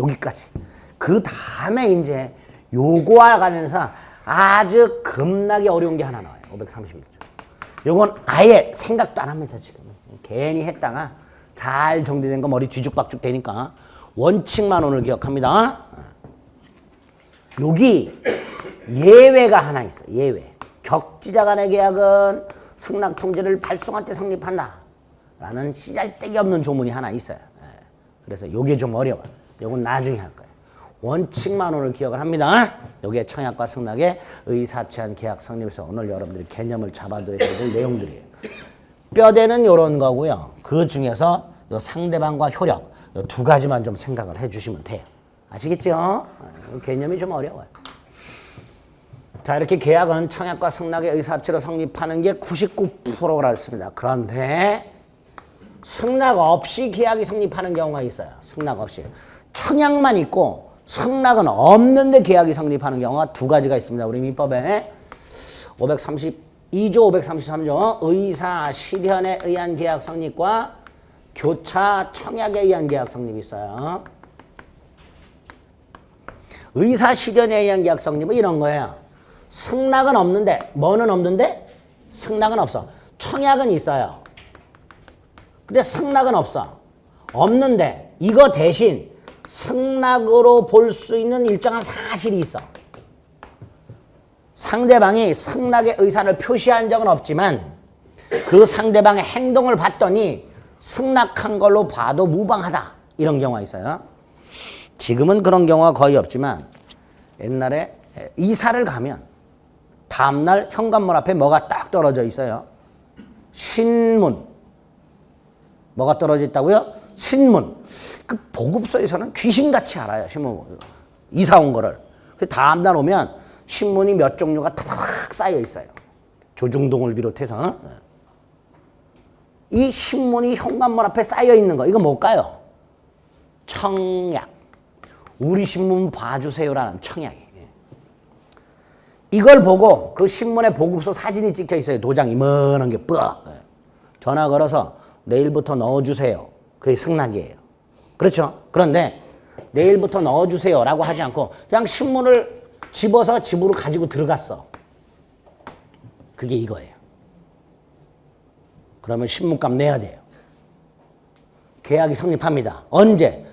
여기까지. 그 다음에 이제 요거와 관련해서 아주 겁나게 어려운 게 하나 나와요. 531조. 요건 아예 생각도 안 합니다, 지금. 괜히 했다가 잘 정리된 거 머리 뒤죽박죽 되니까 원칙만원을 기억합니다. 여기 예외가 하나 있어. 예외. 격지자 간의 계약은 승낙 통지를 발송할 때 성립한다 라는 씨잘데기 없는 조문이 하나 있어요. 그래서 요게 좀 어려워요. 요건 나중에 할 거예요. 원칙만원을 기억을 합니다. 요게 청약과 승낙의 의사취한 계약 성립에서 오늘 여러분들이 개념을 잡아둬야 될 내용들이에요. 뼈대는 요런 거고요. 그 중에서 요 상대방과 효력 요 두 가지만 좀 생각을 해주시면 돼요. 아시겠죠? 개념이 좀 어려워요. 자, 이렇게 계약은 청약과 승낙의 의사치로 성립하는 게 99%라 했습니다. 그런데 승낙 없이 계약이 성립하는 경우가 있어요. 승낙 없이. 청약만 있고 승낙은 없는데 계약이 성립하는 경우가 두 가지가 있습니다. 우리 민법에 532조, 533조 의사 실현에 의한 계약 성립과 교차 청약에 의한 계약 성립이 있어요. 의사 실현에 의한 계약 성립은 이런 거예요. 승낙은 없는데 뭐는 없는데? 승낙은 없어. 청약은 있어요. 근데 승낙은 없어. 없는데 이거 대신 승낙으로 볼 수 있는 일정한 사실이 있어. 상대방이 승낙의 의사를 표시한 적은 없지만 그 상대방의 행동을 봤더니 승낙한 걸로 봐도 무방하다. 이런 경우가 있어요. 지금은 그런 경우가 거의 없지만 옛날에 이사를 가면 다음날 현관문 앞에 뭐가 딱 떨어져 있어요. 신문. 뭐가 떨어져 있다고요? 신문. 그 보급소에서는 귀신같이 알아요. 신문. 이사 온 거를. 그 다음날 오면 신문이 몇 종류가 타닥 쌓여 있어요. 조중동을 비롯해서. 이 신문이 현관문 앞에 쌓여 있는 거. 이거 뭘까요? 청약. 우리 신문 봐주세요라는 청약이. 이걸 보고 그 신문에 보급소 사진이 찍혀 있어요. 도장 이만한 게 뻑. 전화 걸어서 내일부터 넣어주세요. 그게 승낙이에요. 그렇죠? 그런데 내일부터 넣어주세요 라고 하지 않고 그냥 신문을 집어서 집으로 가지고 들어갔어. 그게 이거예요. 그러면 신문값 내야 돼요. 계약이 성립합니다. 언제?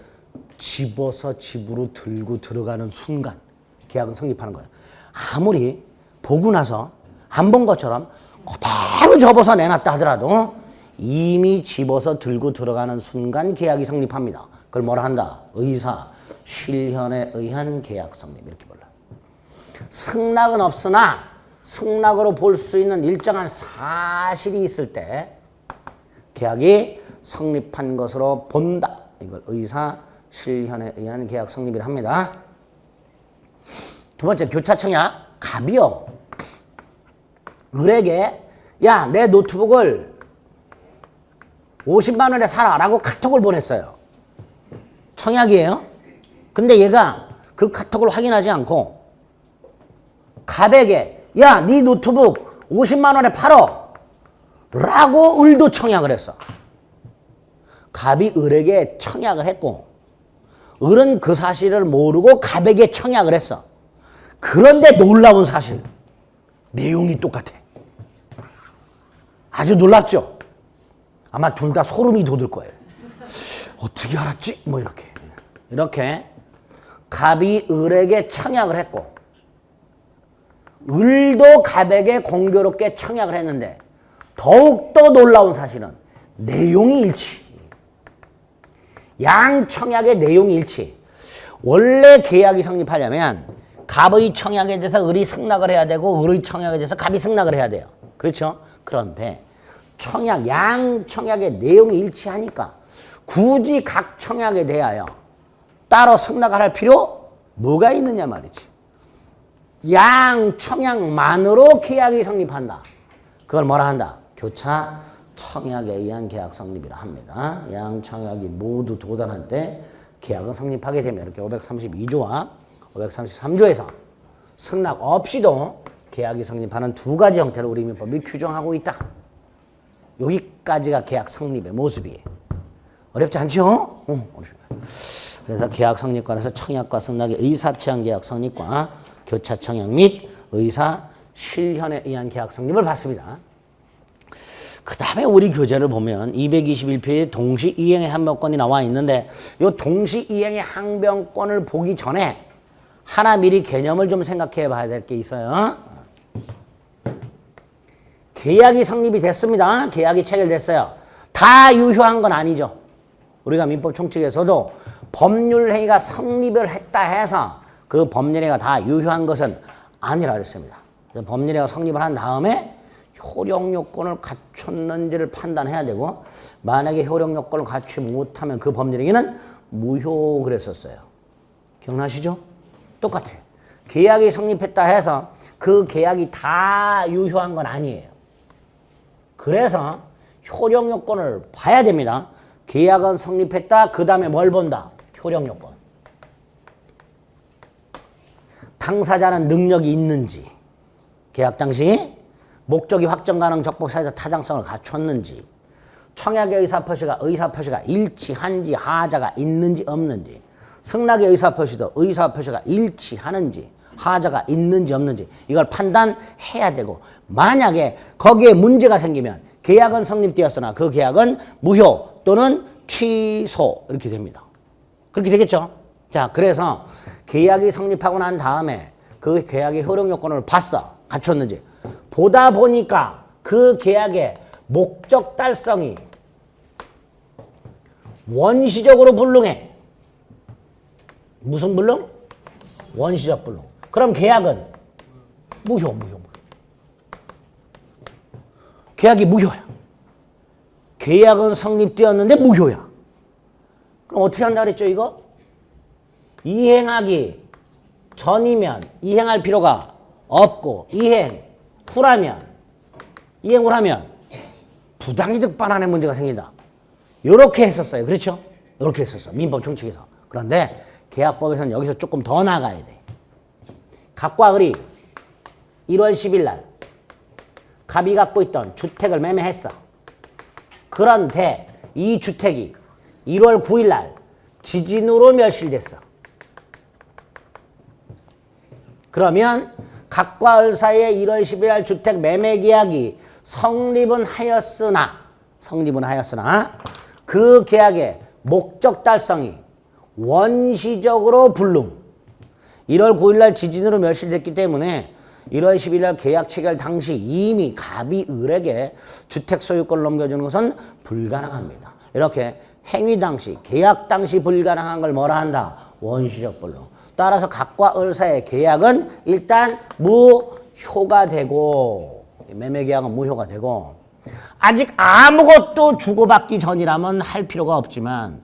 집어서 집으로 들고 들어가는 순간 계약은 성립하는 거예요. 아무리 보고 나서 안 본 것처럼 그대로 접어서 내놨다 하더라도 이미 집어서 들고 들어가는 순간 계약이 성립합니다. 그걸 뭐라 한다? 의사, 실현에 의한 계약 성립 이렇게 불러. 승낙은 없으나 승낙으로 볼 수 있는 일정한 사실이 있을 때 계약이 성립한 것으로 본다. 이걸 의사, 실현에 의한 계약 성립을 합니다. 두 번째 교차청약. 갑이요. 을에게 야, 내 노트북을 50만 원에 사라 라고 카톡을 보냈어요. 청약이에요. 근데 얘가 그 카톡을 확인하지 않고 갑에게 야, 네 노트북 50만 원에 팔어 라고 을도 청약을 했어. 갑이 을에게 청약을 했고 을은 그 사실을 모르고 갑에게 청약을 했어. 그런데 놀라운 사실. 내용이 똑같아. 아주 놀랍죠? 아마 둘 다 소름이 돋을 거예요. 어떻게 알았지? 뭐 이렇게. 이렇게 갑이 을에게 청약을 했고 을도 갑에게 공교롭게 청약을 했는데 더욱더 놀라운 사실은 내용이 일치. 양 청약의 내용이 일치. 원래 계약이 성립하려면 갑의 청약에 대해서 을이 승낙을 해야 되고 을의 청약에 대해서 갑이 승낙을 해야 돼요. 그렇죠? 그런데 청약, 양 청약의 내용이 일치하니까 굳이 각 청약에 대하여 따로 승낙을 할 필요 뭐가 있느냐 말이지. 양 청약만으로 계약이 성립한다. 그걸 뭐라 한다? 교차 청약에 의한 계약 성립이라 합니다. 양 청약이 모두 도달할 때 계약은 성립하게 되면 이렇게 532조와 533조에서 승낙 없이도 계약이 성립하는 두 가지 형태를 우리 민법이 규정하고 있다. 여기까지가 계약 성립의 모습이에요. 어렵지 않죠? 그래서 계약 성립관에서 청약과 승낙의 의사취한 계약 성립과 교차 청약 및 의사 실현에 의한 계약 성립을 받습니다. 그 다음에 우리 교재를 보면 221페이지에 동시이행의 항변권이 나와 있는데 이 동시이행의 항변권을 보기 전에 하나 미리 개념을 좀 생각해 봐야 될 게 있어요. 계약이 성립이 됐습니다. 계약이 체결됐어요. 다 유효한 건 아니죠. 우리가 민법 총칙에서도 법률행위가 성립을 했다 해서 그 법률행위가 다 유효한 것은 아니라 그랬습니다. 법률행위가 성립을 한 다음에 효력 요건을 갖췄는지를 판단해야 되고 만약에 효력 요건을 갖추지 못하면 그 법률행위는 무효 그랬었어요. 기억나시죠? 똑같아요. 계약이 성립했다 해서 그 계약이 다 유효한 건 아니에요. 그래서 효력 요건을 봐야 됩니다. 계약은 성립했다. 그 다음에 뭘 본다? 효력 요건. 당사자는 능력이 있는지, 계약 당시 목적이 확정 가능 적법 사유적 타당성을 갖췄는지, 청약의 의사표시가 일치한지, 하자가 있는지 없는지, 승낙의 의사표시가 일치하는지, 하자가 있는지 없는지 이걸 판단해야 되고 만약에 거기에 문제가 생기면 계약은 성립되었으나 그 계약은 무효 또는 취소 이렇게 됩니다. 그렇게 되겠죠? 자, 그래서 계약이 성립하고 난 다음에 그 계약의 효력 요건을 봤어. 갖췄는지. 보다 보니까 그 계약의 목적 달성이 원시적으로 불능해. 무슨 불능? 원시적 불능. 그럼 계약은 무효. 계약이 무효야. 계약은 성립되었는데 무효야. 그럼 어떻게 한다 그랬죠, 이거? 이행하기 전이면 이행할 필요가 없고 이행 후라면 이행을 하면 부당이득 반환의 문제가 생긴다. 이렇게 했었어요. 그렇죠? 이렇게 했었어. 민법 총칙에서. 그런데 계약법에서는 여기서 조금 더 나가야 돼. 갑과 을이 1월 10일 날 갑이 갖고 있던 주택을 매매했어. 그런데 이 주택이 1월 9일 날 지진으로 멸실됐어. 그러면 갑과 을 사이에 1월 10일 날 주택 매매 계약이 성립은 하였으나 그 계약의 목적 달성이 원시적으로 불능. 1월 9일 날 지진으로 멸실됐기 때문에 1월 10일 날 계약 체결 당시 이미 갑이 을에게 주택 소유권을 넘겨주는 것은 불가능합니다. 이렇게 행위 당시, 계약 당시 불가능한 걸 뭐라 한다? 원시적 불능. 따라서 갑과 을 사이의 계약은 일단 무효가 되고 매매 계약은 무효가 되고 아직 아무것도 주고받기 전이라면 할 필요가 없지만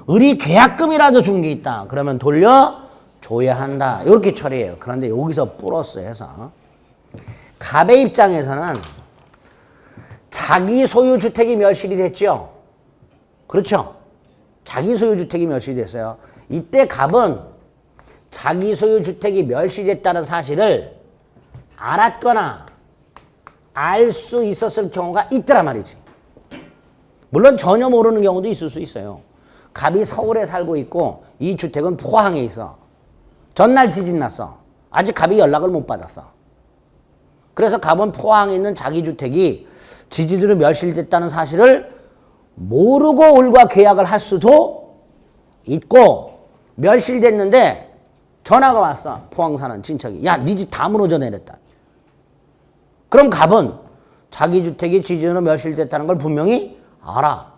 을이 계약금이라도 준 게 있다. 그러면 돌려줘야 한다. 이렇게 처리해요. 그런데 여기서 플러스 해서 갑의 입장에서는 자기 소유 주택이 멸실이 됐죠. 그렇죠? 자기 소유 주택이 멸실이 됐어요. 이때 갑은 자기 소유 주택이 멸실됐다는 사실을 알았거나 알 수 있었을 경우가 있더란 말이지. 물론 전혀 모르는 경우도 있을 수 있어요. 갑이 서울에 살고 있고 이 주택은 포항에 있어. 전날 지진 났어. 아직 갑이 연락을 못 받았어. 그래서 갑은 포항에 있는 자기 주택이 지진으로 멸실됐다는 사실을 모르고 을과 계약을 할 수도 있고 멸실됐는데 전화가 왔어. 포항 사는 친척이. 야, 네 집 다 무너져 내렸다. 그럼 갑은 자기 주택이 지진으로 멸실됐다는 걸 분명히 알아.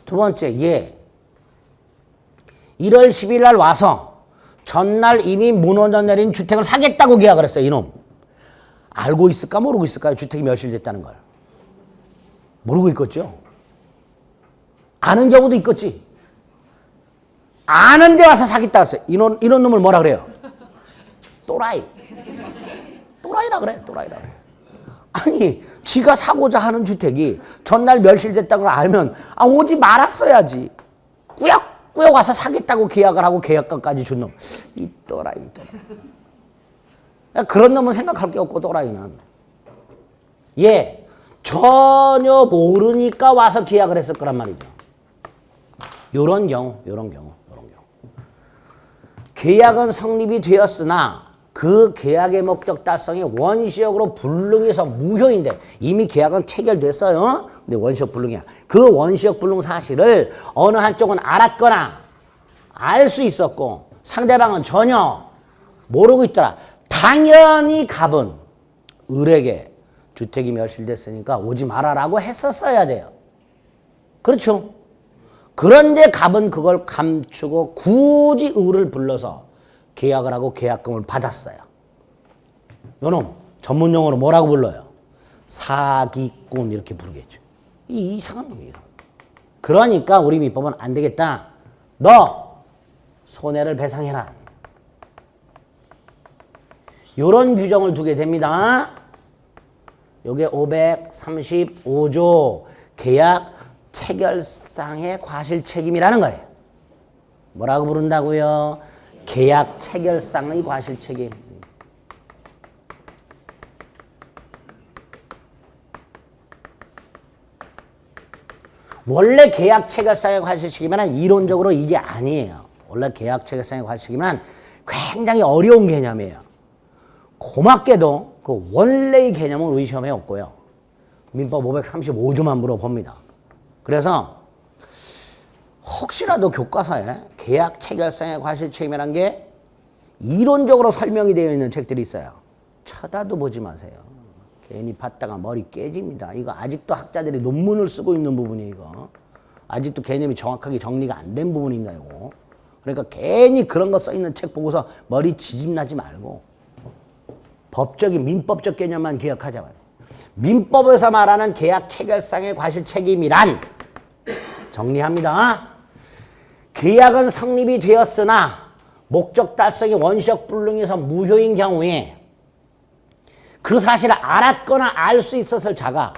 두 번째, 얘 1월 10일 날 와서 전날 이미 무너져 내린 주택을 사겠다고 계약을 했어요. 이놈. 알고 있을까 모르고 있을까요? 주택이 멸실됐다는 걸. 모르고 있겠죠. 아는 경우도 있겠지. 아는데 와서 사겠다 했어요. 이런 놈을 뭐라 그래요? 또라이. 또라이라 그래. 아니, 지가 사고자 하는 주택이 전날 멸실됐다는 걸 알면 오지 말았어야지. 꾸역꾸역 와서 사겠다고 계약을 하고 계약금까지 준 놈. 이 또라이. 그런 놈은 생각할 게 없고 또라이는. 얘 전혀 모르니까 와서 계약을 했을 거란 말이죠. 요런 경우. 계약은 성립이 되었으나 그 계약의 목적 달성이 원시적으로 불능해서 무효인데 이미 계약은 체결됐어요. 근데 원시적 불능이야. 그 원시적 불능 사실을 어느 한쪽은 알았거나 알 수 있었고 상대방은 전혀 모르고 있더라. 당연히 갑은 을에게 주택이 멸실됐으니까 오지 말아라고 했었어야 돼요. 그렇죠? 그런데 갑은 그걸 감추고 굳이 을을 불러서 계약을 하고 계약금을 받았어요. 요놈 전문용어로 뭐라고 불러요? 사기꾼 이렇게 부르겠죠. 이 이상한 놈이에요. 그러니까 우리 민법은 안 되겠다. 너 손해를 배상해라. 요런 규정을 두게 됩니다. 요게 535조 계약 체결상의 과실책임이라는 거예요. 뭐라고 부른다고요? 계약 체결상의 과실책임. 원래 계약 체결상의 과실책임은 이론적으로 이게 아니에요. 원래 계약 체결상의 과실책임은 굉장히 어려운 개념이에요. 고맙게도 그 원래의 개념은 우리 시험에 없고요. 민법 535조만 물어봅니다. 그래서 혹시라도 교과서에 계약 체결상의 과실책임이라는 게 이론적으로 설명이 되어 있는 책들이 있어요. 쳐다도 보지 마세요. 괜히 봤다가 머리 깨집니다. 이거 아직도 학자들이 논문을 쓰고 있는 부분이에요. 이거. 아직도 개념이 정확하게 정리가 안 된 부분입니다. 이거. 그러니까 괜히 그런 거 써 있는 책 보고서 머리 지진나지 말고 법적인 민법적 개념만 기억하자고요. 민법에서 말하는 계약 체결상의 과실책임이란 정리합니다. 계약은 성립이 되었으나 목적 달성이 원시적 불능에서 무효인 경우에 그 사실을 알았거나 알 수 있었을 자가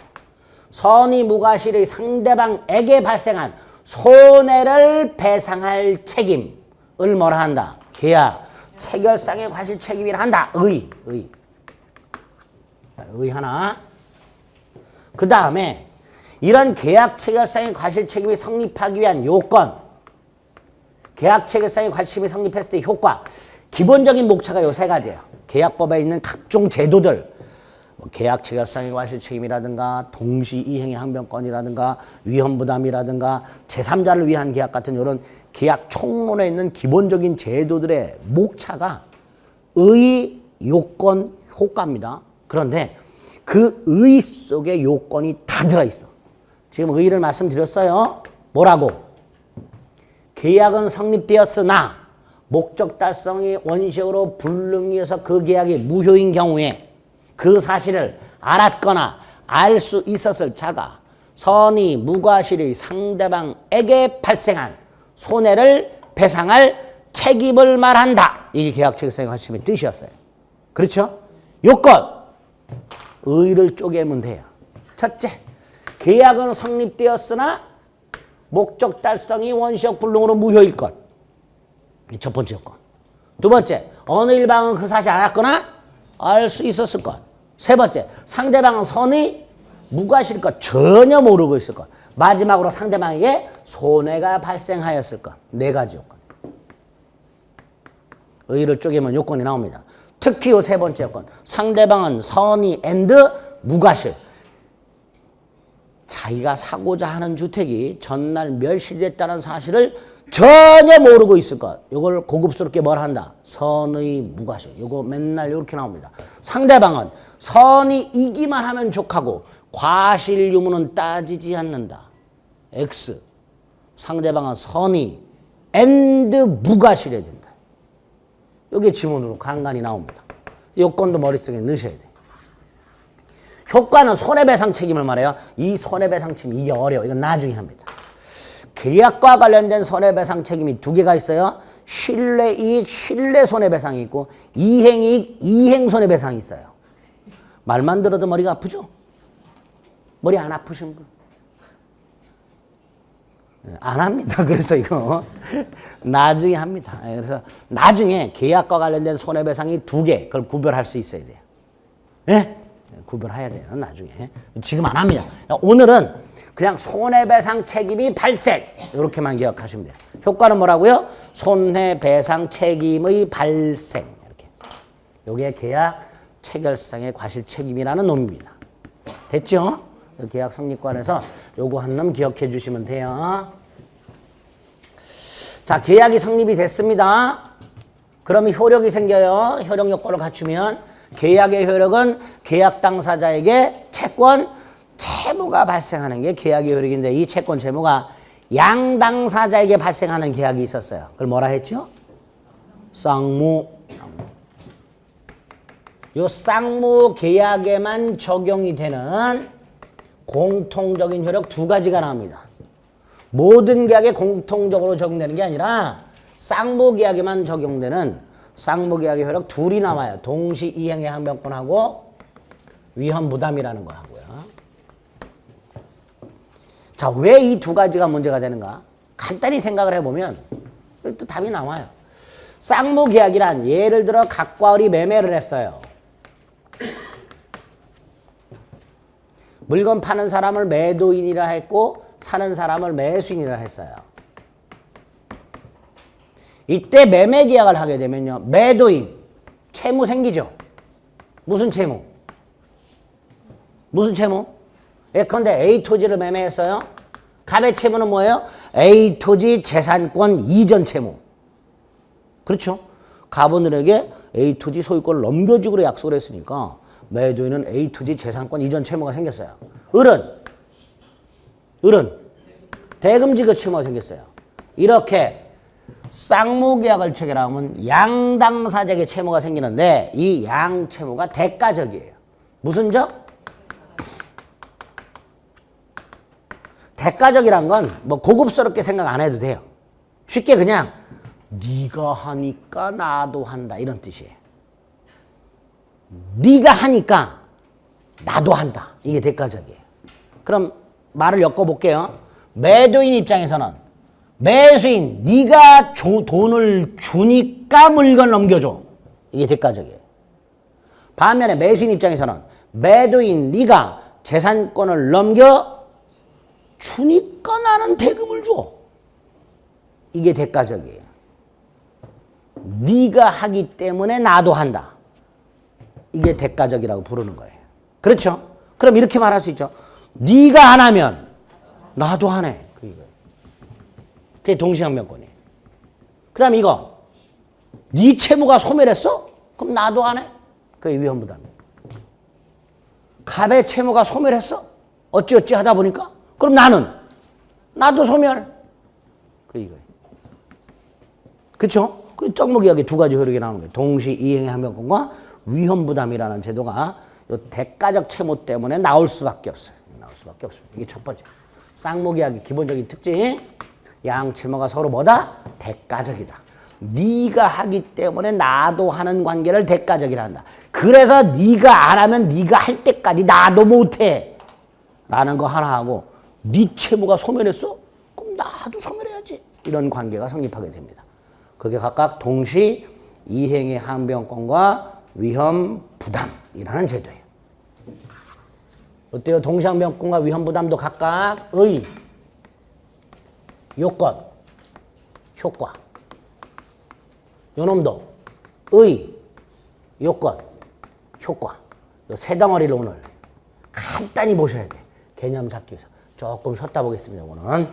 선의 무과실의 상대방에게 발생한 손해를 배상할 책임을 뭐라 한다? 계약 체결상의 과실책임이라 한다. 의 하나. 그 다음에 이런 계약 체결상의 과실책임이 성립하기 위한 요건, 계약 체결상의 과실책임이 성립했을 때 효과, 기본적인 목차가 요 세 가지예요. 계약법에 있는 각종 제도들, 계약 체결상의 과실책임이라든가 동시이행의 항변권이라든가 위험부담이라든가 제3자를 위한 계약 같은 이런 계약 총론에 있는 기본적인 제도들의 목차가 의, 요건, 효과입니다. 그런데 그 의 속에 요건이 다 들어있어. 지금 의를 말씀드렸어요. 뭐라고? 계약은 성립되었으나 목적 달성이 원시적으로 불능해서 그 계약이 무효인 경우에 그 사실을 알았거나 알 수 있었을 자가 선의 무과실의 상대방에게 발생한 손해를 배상할 책임을 말한다. 이게 계약 체결상의 과실책임의 뜻이었어요. 그렇죠? 요건 의를 쪼개면 돼요. 첫째, 계약은 성립되었으나 목적 달성이 원시적 불능으로 무효일 것. 첫 번째 요건. 두 번째, 어느 일방은 그 사실 알았거나 알 수 있었을 것. 세 번째, 상대방은 선의 무과실일 것, 전혀 모르고 있을 것. 마지막으로 상대방에게 손해가 발생하였을 것. 네 가지 요건. 의를 쪼개면 요건이 나옵니다. 특히 요 세 번째 요건. 상대방은 선의 앤드 무과실. 자기가 사고자 하는 주택이 전날 멸실됐다는 사실을 전혀 모르고 있을 것. 요걸 고급스럽게 뭘 한다? 선의 무과실. 요거 맨날 이렇게 나옵니다. 상대방은 선의이기만 하면 족하고 과실 유무는 따지지 않는다. X. 상대방은 선의 앤드 무과실해야 된다. 요게 지문으로 간간히 나옵니다. 요건도 머릿속에 넣으셔야 돼요. 효과는 손해배상 책임을 말해요. 이 손해배상 책임 이게 어려워. 이건 나중에 합니다. 계약과 관련된 손해배상 책임이 두 개가 있어요. 신뢰이익, 신뢰손해배상이 있고 이행이익, 이행손해배상이 있어요. 말만 들어도 머리가 아프죠? 머리 안 아프신 분? 안 합니다. 그래서 이거 나중에 합니다. 그래서 나중에 계약과 관련된 손해배상이 두 개, 그걸 구별할 수 있어야 돼요. 예? 구별해야 돼요. 나중에. 지금 안 합니다. 오늘은 그냥 손해배상 책임이 발생 이렇게만 기억하시면 돼요. 효과는 뭐라고요? 손해배상 책임의 발생. 이렇게. 요게 계약 체결상의 과실책임이라는 놈입니다. 됐죠? 계약 성립관에서 요거 한 놈 기억해 주시면 돼요. 자, 계약이 성립이 됐습니다. 그러면 효력이 생겨요. 효력 요건을 갖추면 계약의 효력은 계약 당사자에게 채권, 채무가 발생하는 게 계약의 효력인데 이 채권, 채무가 양 당사자에게 발생하는 계약이 있었어요. 그걸 뭐라 했죠? 쌍무. 요 쌍무 계약에만 적용이 되는 공통적인 효력 두 가지가 나옵니다. 모든 계약에 공통적으로 적용되는 게 아니라 쌍무 계약에만 적용되는 쌍무 계약의 효력 둘이 나와요. 동시 이행의 항변권하고 위헌 부담이라는 거 하고요. 자, 왜 이 두 가지가 문제가 되는가? 간단히 생각을 해보면 또 답이 나와요. 쌍무 계약이란 예를 들어 갑과 을이 매매를 했어요. 물건 파는 사람을 매도인이라 했고 사는 사람을 매수인이라 했어요. 이때 매매 계약을 하게 되면요. 매도인, 채무 생기죠. 무슨 채무? 무슨 채무? 예컨대 A 토지를 매매했어요. 갑의 채무는 뭐예요? A 토지 재산권 이전 채무. 그렇죠? 갑은에게 A 토지 소유권을 넘겨주기로 약속을 했으니까 매도인은 A 토지 재산권 이전 채무가 생겼어요. 을은 대금 지급 채무가 생겼어요. 이렇게 쌍무 계약을 체결하면 양 당사자에게 채무가 생기는데 이 양 채무가 대가적이에요. 무슨 적? 대가적이란 건 뭐 고급스럽게 생각 안 해도 돼요. 쉽게 그냥 네가 하니까 나도 한다 이런 뜻이에요. 네가 하니까 나도 한다. 이게 대가적이에요. 그럼 말을 엮어볼게요. 매도인 입장에서는 매수인 네가 돈을 주니까 물건 넘겨줘. 이게 대가적이에요. 반면에 매수인 입장에서는 매도인 네가 재산권을 넘겨 주니까 나는 대금을 줘. 이게 대가적이에요. 네가 하기 때문에 나도 한다. 이게 대가적이라고 부르는 거예요. 그렇죠? 그럼 이렇게 말할 수 있죠. 네가 안 하면 나도 하네. 그게 동시항변권이에요. 그 다음 이거 네 채무가 소멸했어? 그럼 나도 안 해. 그게 위헌부담이에요. 갑의 채무가 소멸했어? 어찌어찌 하다 보니까 그럼 나도 소멸. 그 이거예요. 그렇죠? 그 짝무계약에 두 가지 효력이 나오는 거예요. 동시 이행의 항변권과 위헌부담이라는 제도가 요 대가적 채무 때문에 나올 수밖에 없어요. 나올 수밖에 없습니다. 이게 첫 번째. 쌍무계약의 기본적인 특징. 양 채무가 서로 뭐다? 대가적이다. 네가 하기 때문에 나도 하는 관계를 대가적이라 한다. 그래서 네가 안 하면 네가 할 때까지 나도 못해. 라는 거 하나 하고 네 채무가 소멸했어? 그럼 나도 소멸해야지. 이런 관계가 성립하게 됩니다. 그게 각각 동시 이행의 항변권과 위헌 부담이라는 제도예요. 어때요? 동시 항변권과 위헌 부담도 각각 의, 요건, 효과. 요놈도 의, 요건, 효과. 요 세 덩어리를 오늘 간단히 보셔야 돼. 개념 잡기 위해서. 조금 쉬었다 보겠습니다. 오늘은.